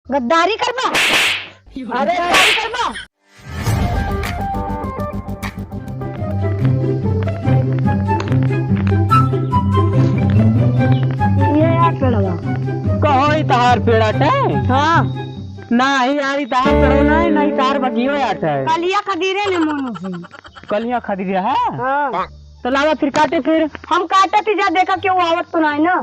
गद्दारी करबा। अरे गद्दारी करबा। ये यार पेड़वा कहो तार पेड़ाटे। हाँ नहीं यार तार पेड़ो नहीं तार बगियो आटे। कलिया खदीरे ने मोनू से। कलिया खरीदिया है। हाँ तो लावा फिर काटे फिर। हम काटे थी जा देखा क्यों आवत तो नहीं ना।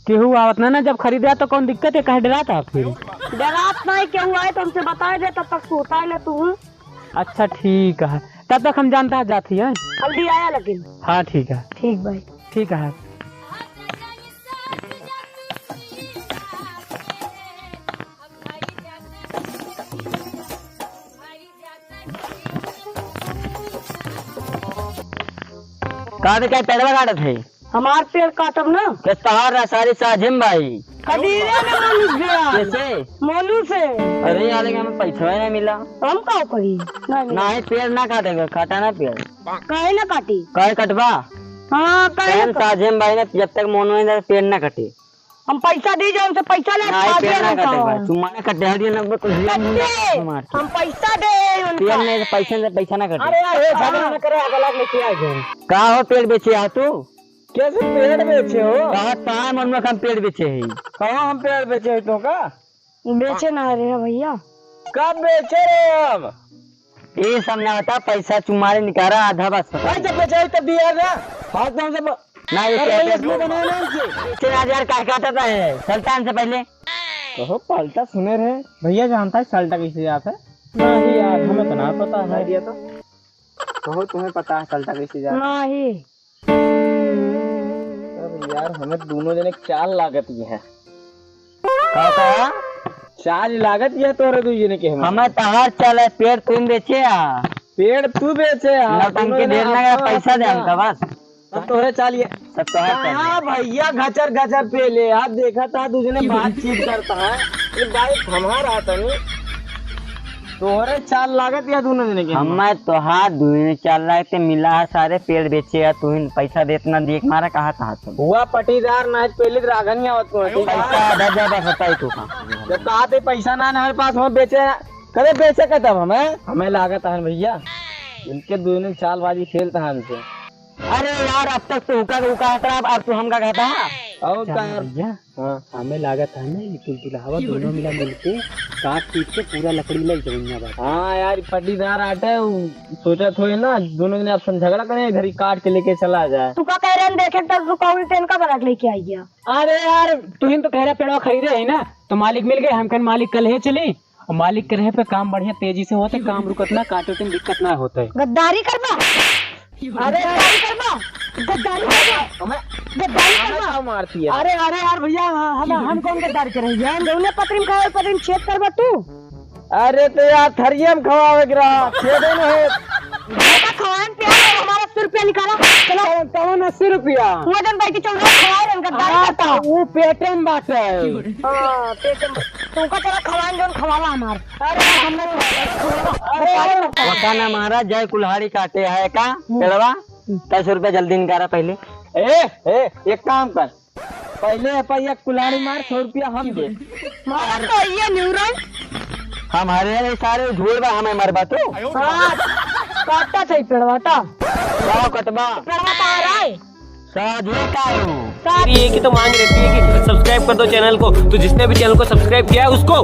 केहू आवत ना जब खरीदा तो कौन दिक्कत है, कह डरा था फिर। डरात नहीं क्यों आए तो हमसे बता दे तब तक सोता है तू। अच्छा ठीक है, तब तक हम जानता जाती है। जल्दी आया लेकिन। हाँ ठीक है। ठीक भाई ठीक है। काटे क्या पेड़वा काटे थे? हमार पेड़ काटब ना। के तार सारी साजिम भाई। खदीरे ने मोनू गया। कैसे? मोनू से। अरे यार हमें पैसा ही नहीं मिला। हम का करी नहीं पेड़ ना काटेगा, काटा ना पेड़। कहे ना काटी। कहे कटवा। हाँ कहे साजिम भाई ने जब तक मोनो ने पेड़ ना कटे। हम पैसा दे जाओ हमसे पैसा ले। नहीं पेड़ ना कटेगा, तुम्हारे कटे हरिया नंबर कुछ हम पैसा दे पेड़ नहीं पैसा ना कटे। अरे यार झगड़ा ना करे, अगला लेके आ गए। का हो पेड़ बेचे आ तू? कैसे पेड़ बेचे हो? कहा कहाँ मन में हम पेड़ बेचे है? कहाँ हम पेड़ बेचे हो तो का? बेचे ना रे भैया। कब बेचे रे अब? ये सब ना बता, पैसा तुम्हारे निकाला आधा बस। जब बेचे तो दिया ना। हाथ में से नहीं हजार का काटा था सल्तान से पहले। कहो पलटा सुने रहे भैया जानता है सल्टा कैसे जाता है? नहीं यार हमें तो ना पता है। दिया तो कहो तुम्हें पता है सल्टा कैसे जाता है? नहीं यार हमें दोनों जने चाल लागत ये है। कहा चाल लागत ये तोरे दो जने के हमें तहार चल है, पेड़ तुम बेचे आ। पेड़ तू बेचे नौटंकी देर ना पैसा दे हमका बस। अब तोरे चालिए सब तोहर हाँ भैया घचर घचर पे ले आप देखा था दूसरे बातचीत करता है ये बाइक हमारा आता नहीं। तोहरे चाल लागत या दोनों जने के? हमें तोहार दोनों चाल लागते मिला है, सारे पेड़ बेचे है। तू पैसा देतना देख मारा कहा था हुआ पटीदार ना पहले रागन पैसा आधा ज्यादा होता है तू का। जब कहा थे पैसा ना हमारे पास हम बेचे कदे बेचे का तब हमें लागत है भैया इनके दोनों चालबाजी खेलता है हमसे। अरे यार अब तक तो हुका अब तू हमका कहता है और क्या यार? भैया हाँ हमें लागत है ना तुलतुलावा दोनों मिला मिलके काट पीट के पूरा लकड़ी लग जाए। हाँ यार पट्टीदार आटे सोचा थोड़ी ना दोनों ने आपसे झगड़ा करें इधर ही काट के लेके चला जाए। तू का कह रहे हैं देखे तक तू कौन ट्रेन का बरात लेके आई गया? अरे यार तुम तो कह रहे पेड़वा खरीदे है ना, तो मालिक मिल गए। हम कल मालिक कल है चले और मालिक के रहे पे काम बढ़िया तेजी से होते, काम रुकत ना काटे तो दिक्कत ना होता है। गद्दारी करबा। अरे गद्दारी करबा। गद्दारी करबा। गद्दारी करबा मारती है। अरे अरे यार भैया हम कौन गद्दारी कर रहे हैं? उन्हें पत्रिम खाए पत्रिम छेद करबा तू। अरे तो यार थरिया में खवावे गिरा छेदे न है बेटा खवान पे हमारा 80 रुपया निकाला। चलो कौन 80 रुपया वजन भाई की चौड़ा खवाए रहे गद्दारी करता। वो पेटे में बात है। हां पेट में तुमका तेरा खवान जोन खवाला हमार। अरे हमने अरे वका ना महाराज जय कुल्हाड़ी काटे है का पेड़वा 10 रुपया जल्दी निकाला पहले। ए एक काम कर पहले पैया कुल्हाड़ी मार 100 रुपया हम दे। मार तो ये न्यूरन हमारे सारे झूठ बा हमें मरबा तो हां काटता छै पेड़वाटा गाँव कटबा पेड़वाटा आ रहा है साधु कारू। ये की तो मांग रहती है कि सब्सक्राइब कर दो चैनल को, तो जिसने भी चैनल को सब्सक्राइब किया है उसको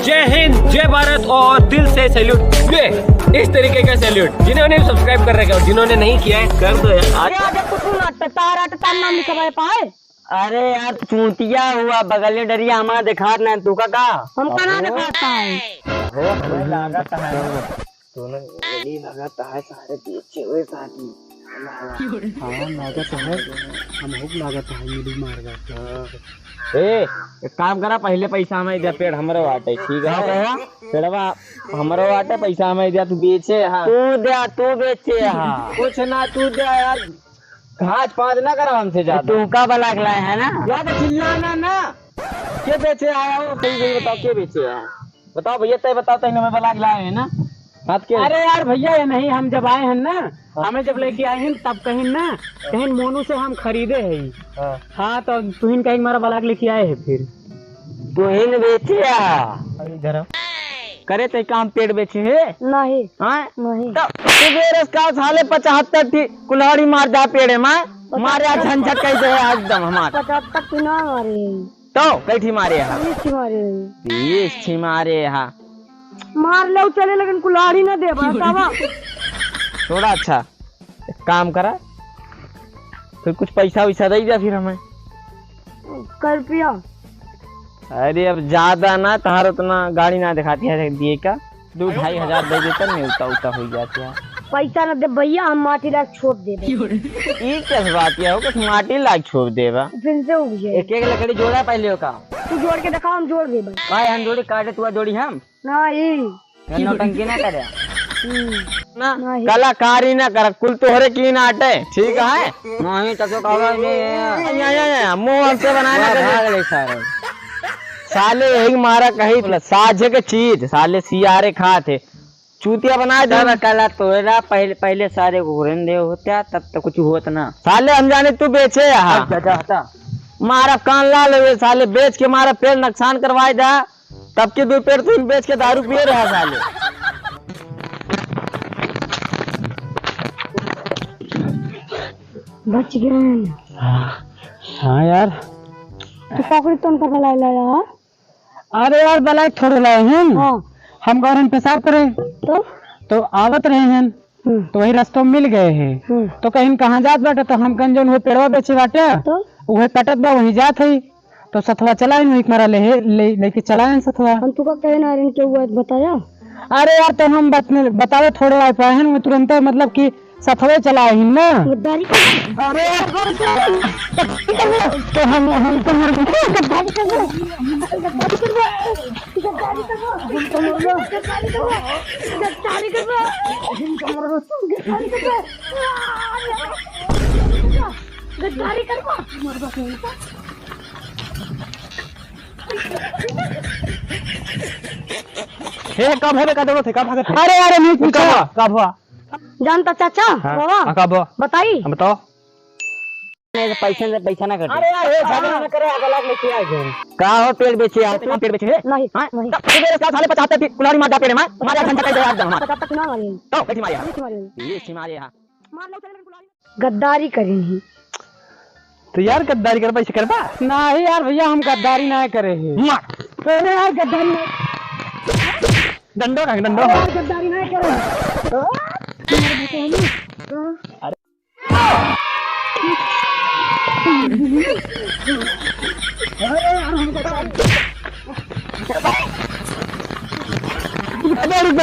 जय हिंद जय भारत और दिल से सैल्यूट। ये इस तरीके का सैल्यूट जिन्होंने सब्सक्राइब कर रखा है और जिन्होंने नहीं किया है कर दो यार। आज कुछ ना तारा तार नाम लिखवाए पाए। अरे यार चूतिया हुआ बगल में डरिया हमारा दिखात ना तू का हम कहाँ दिखाता है? हमें लागत है दोनों यही लागत है सारे बेचे हुए साथी। हाँ लागत है हम हुक लागत है मिली मार गया। एक काम करा पहले पैसा हमें दे पेड़ हमरो वाटे ठीक है पेड़वा हमरो वाटे पैसा हमें दे तू बेचे। हाँ तू बेचे हाँ कुछ ना तू दे यार घास पाँच ना करा हमसे ज्यादा। तू का बला लाए है ना ज्यादा चिल्लाना ना के बेचे आया हो सही सही बताओ के बेचे आया बताओ भैया तय बताओ तय हमें बला लाए है ना हाथ के। अरे यार भैया ये नहीं हम जब आए हैं ना हमें जब लेके आए हैं तब कहीं ना कहीं मोनू से हम खरीदे है। हाँ तो तुहिन कहीं हमारा बलाक लेके आए हैं फिर तुहिन बेचे इधर करे ते काम पेट बेचे है नहीं हाँ नहीं का साले 75 थी कुल्हाड़ी मार जा पेड़े में मारे झंझट कैसे है एकदम हमारे 75 की ना मारे तो कैठी मारे हा 20 की मारे 20 थी मारे हा मार लो चले लेकिन कुल्हाड़ी ना दे बतावा थोड़ा अच्छा एक काम करा फिर कुछ पैसा वैसा दे दिया फिर हमें कर रुपया अरे अब ज्यादा ना तार उतना गाड़ी ना दिखाती है दिए का 2-2.5 हजार दे देता नहीं उता उता हो जाती है पैसा ना दे भैया हम माटी लाख छोड़ दे ये क्या बात है हो कुछ माटी लाग छोड़ देवा फिर से उग जाए एक लकड़ी जोड़ा पहले का तू जोड़ के दिखा हम जोड़ दे भाई हम जोड़ी काटे तू जोड़ी हम नहीं नौटंकी ना करे ना नहीं। कलाकारी ना कर कुल तोहरे की नाटे ठीक है नहीं तो मुंह हमसे बनाना साले यही मारा कही साझे के चीज साले सियारे खाते चूतिया बनाए धर कला तोरा पहले सारे घोरन दे होता तब तो कुछ होत ना साले हम जाने तू बेचे यहाँ मारा कान लाल हुए साले बेच के मारा पेड़ नुकसान करवाए दा तब के 2 पेड़ तुम बेच के दारू पिए रहा साले बच गए हाँ यार तू पकड़ी तो कर लाया अरे यार बलाय थोड़े लाए हैं हाँ हम गौरन पेशाब करे तो आवत रहे हैं तो वही रास्तों में मिल गए हैं तो कहीं कहाँ जात बाटे तो हम कहीं जो पेड़वा बेचे बाटे तो वही पटत बा वही जात है तो सथवा चलाए वही मारा लेके चलाए सथवा हम तुका कहे ना के हुआ बताया अरे यार तो हम बतावे थोड़े आए पाए हैं तुरंत मतलब कि सथवे चलाए हैं ना गद्दारी अरे तो हम गद्दारी करवा हे कब है का दो थे कब भागे अरे यार नहीं पूछा कब हुआ जानता चाचा बाबा कब हुआ बताई बताओ पैसा ना कर अरे यार झगड़ा ना करे गलत लेके आए थे का हो पेड़ बेचे आ तुम पेड़ बेचे है नहीं नहीं तो मेरे साथ साले 75 थी कुल्हाड़ी मार जा पेड़ में मारा घंटा कैसे याद हम 75 ना मारे तो कैसे मारे ये मारे हां मार लो चले गद्दारी करेंगे तो यार गद्दारी कर पैसे करबा नहीं यार भैया हम गद्दारी ना करे हैं अरे यार गद्दारी डंडो का डंडो गद्दारी ना करे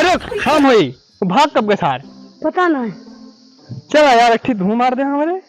रुक हम हुई भाग कब के सार पता नहीं चला यार अट्ठी धूम मार दे हमारे